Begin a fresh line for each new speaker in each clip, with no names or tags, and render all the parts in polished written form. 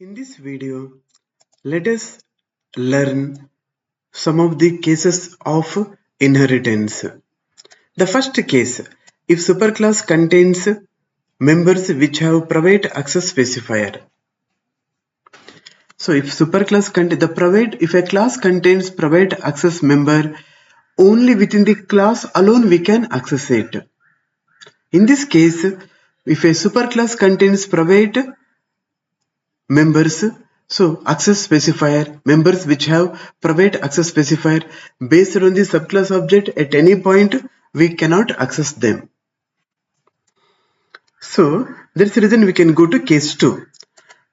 In this video, let us learn some of the cases of inheritance. The first case, if superclass contains members which have private access specifier. So if if a class contains private access member, only within the class alone we can access it. In this case, if a superclass contains private members, so access specifier, members which have private access specifier based on the subclass object, at any point we cannot access them. So that's the reason we can go to case 2.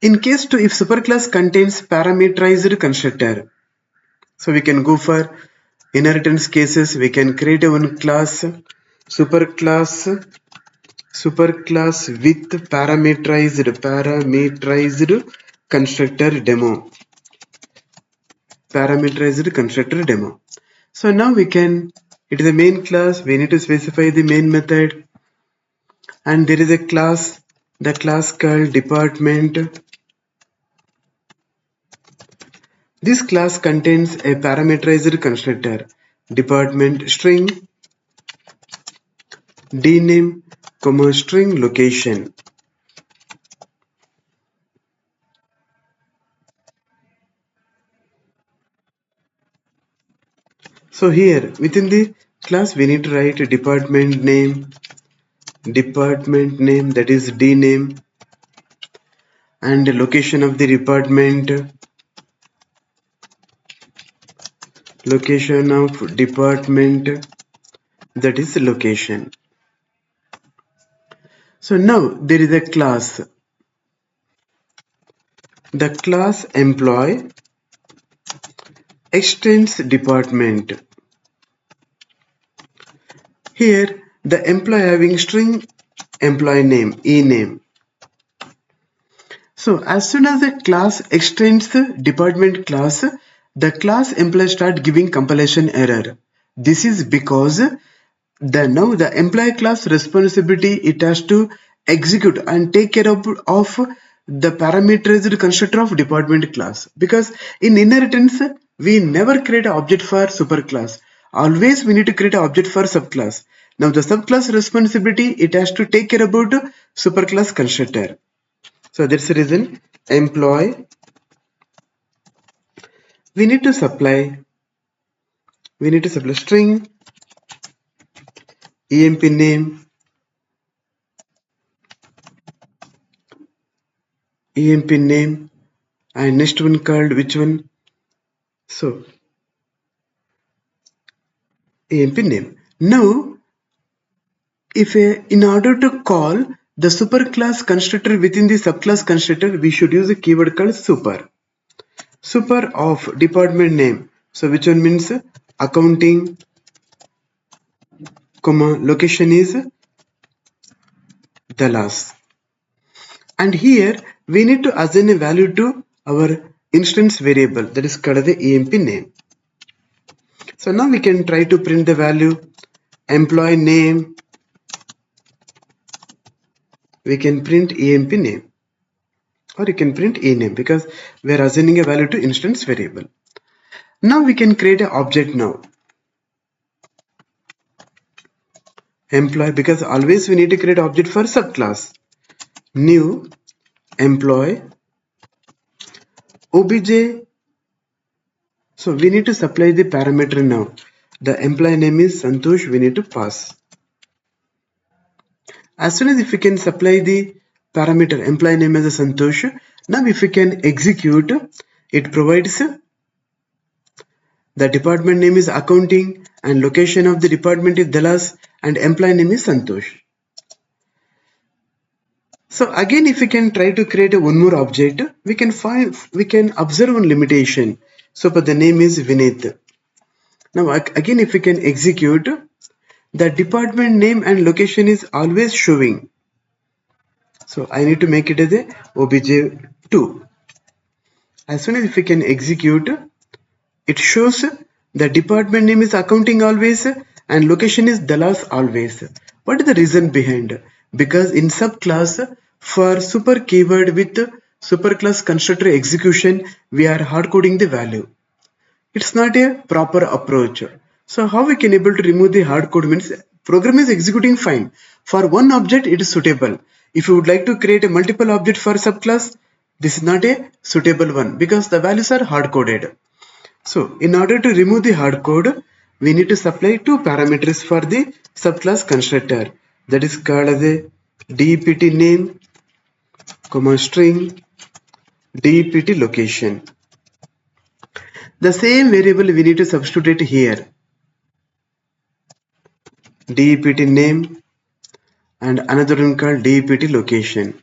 In case 2, if superclass contains parameterized constructor, so we can go for inheritance cases. We can create a one class superclass with parameterized constructor demo. So now it is a main class. We need to specify the main method, and there is a class, the class called department. This class contains a parameterized constructor, department string, dname, string location. So here within the class we need to write a department name, that is dname, and the location of the department, that is location. So now there is a class, the class employee extends department. Here the employee having string employee name, ename. So as soon as the class extends the department class, the class employee start giving compilation error. This is because now the employee class responsibility, it has to execute and take care of the parameterized constructor of department class, because in inheritance we never create an object for superclass. Always we need to create an object for subclass. Now the subclass responsibility, it has to take care about superclass constructor. So that's the reason employee we need to supply string emp name, and next one called which one? So emp name. Now in order to call the superclass constructor within the subclass constructor, we should use a keyword called super of department name. So which one means accounting, location is Dallas, and here we need to assign a value to our instance variable, that is called the emp name. So now we can try to print the value employee name. We can print emp name, or you can print ename, because we are assigning a value to instance variable. Now we can create an object now. Employee, because always we need to create object for subclass. New employee obj. So we need to supply the parameter now. The employee name is Santosh, we need to pass. As soon as if we can supply the parameter employee name as a Santosh, now if we can execute, it provides the department name is accounting and location of the department is Dallas and employee name is Santosh. So again, if we can try to create one more object, we can observe one limitation. So but the name is Vinith. Now again, if we can execute, the department name and location is always showing. So I need to make it as a obj2. As soon as if we can execute, it shows the department name is accounting always and location is Dallas always. What is the reason behind? Because in subclass, for super keyword with superclass constructor execution, we are hard coding the value. It's not a proper approach. So how we can able to remove the hard code means program is executing fine. For one object it is suitable. If you would like to create a multiple object for subclass, this is not a suitable one because the values are hard coded. So in order to remove the hard code, we need to supply two parameters for the subclass constructor. That is called as a dept name, string, dept location. The same variable we need to substitute here. dept name and another one called dept location.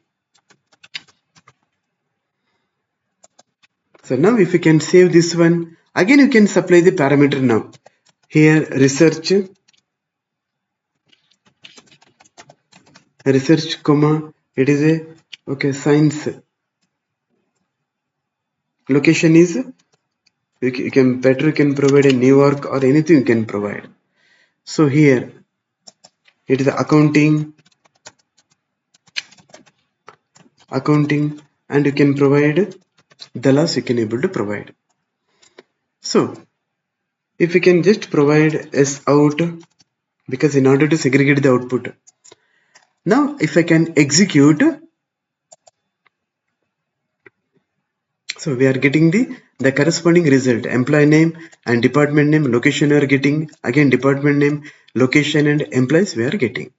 So now if you can save this one, again you can supply the parameter now. Here research comma, it is a science. Location is you can provide a New York or anything you can provide. So here it is accounting, and you can provide the loss you can able to provide. So if you can just provide S out, because in order to segregate the output. Now if I can execute, so we are getting the corresponding result, employee name and department name, location we are getting, again department name, location and employees we are getting,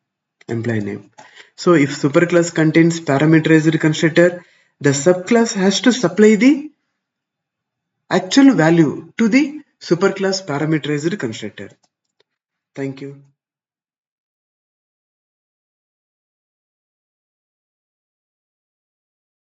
employee name. So if superclass contains parameterized constructor, the subclass has to supply the actual value to the superclass parameterized constructor. Thank you.